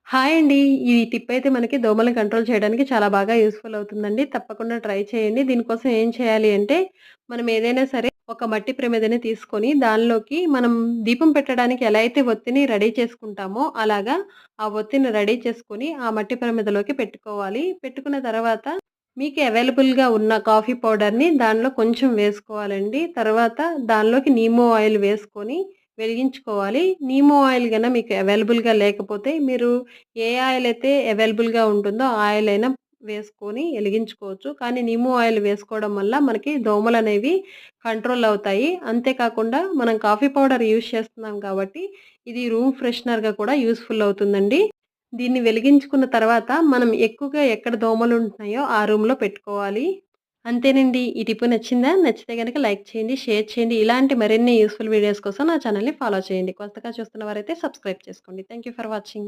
Hi అండి. ఈ tip అయితే మనకి దోమలను కంట్రోల్ చేయడానికి చాలా బాగా యూజ్‌ఫుల్ అవుతుందండి. తప్పకుండా ట్రై చేయండి. దీనికోసం ఏం చేయాలి అంటే, మనం ఏదైనా సరే ఒక మట్టి ప్రమిదని తీసుకొని, దానిలోకి మనం దీపం పెట్టడానికి ఎలా అయితే ఒత్తిని రెడీ చేసుకుంటామో, అలాగా ఆ ఒత్తిని రెడీ చేసుకొని, ఆ మట్టి ప్రమిదలోకి పెట్టుకోవాలి. పెట్టుకున్న తర్వాత మీకు అవైలబుల్‌గా ఉన్న కాఫీ పౌడర్‌ని దానిలో కొంచెం వేసుకోవాలండి. తర్వాత దానిలోకి నీమో ఆయిల్ వేసుకొని వెలిగించుకోవాలి. నీమో ఆయిల్ మీకు అవైలబుల్‌గా లేకపోతే మీరు ఏ ఆయిల్ అయితే అవైలబుల్‌గా ఉంటుందో ఆ ఆయిల్ అయినా వేసుకొని ఎలిగించుకోవచ్చు. కానీ నీము ఆయిల్ వేసుకోవడం వల్ల మనకి దోమలనేవి కంట్రోల్ అవుతాయి. అంతేకాకుండా మనం కాఫీ పౌడర్ యూజ్ చేస్తున్నాం కాబట్టి ఇది రూమ్ ఫ్రెషనర్‌గా కూడా యూజ్‌ఫుల్ అవుతుందండి. దీన్ని వెలిగించుకున్న తర్వాత మనం ఎక్కువగా ఎక్కడ దోమలుంటున్నాయో ఆ రూమ్‌లో పెట్టుకోవాలి. అంతేనండి. ఈ టిప్ నచ్చిందా? నచ్చితే గనక లైక్ చేయండి, షేర్ చేయండి. ఇలాంటి మరిన్ని యూజ్‌ఫుల్ వీడియోస్ కోసం నా ఛానెల్‌ని ఫాలో చేయండి. కొత్తగా చూస్తున్న వారైతే సబ్స్క్రైబ్ చేసుకోండి. Thank you for watching.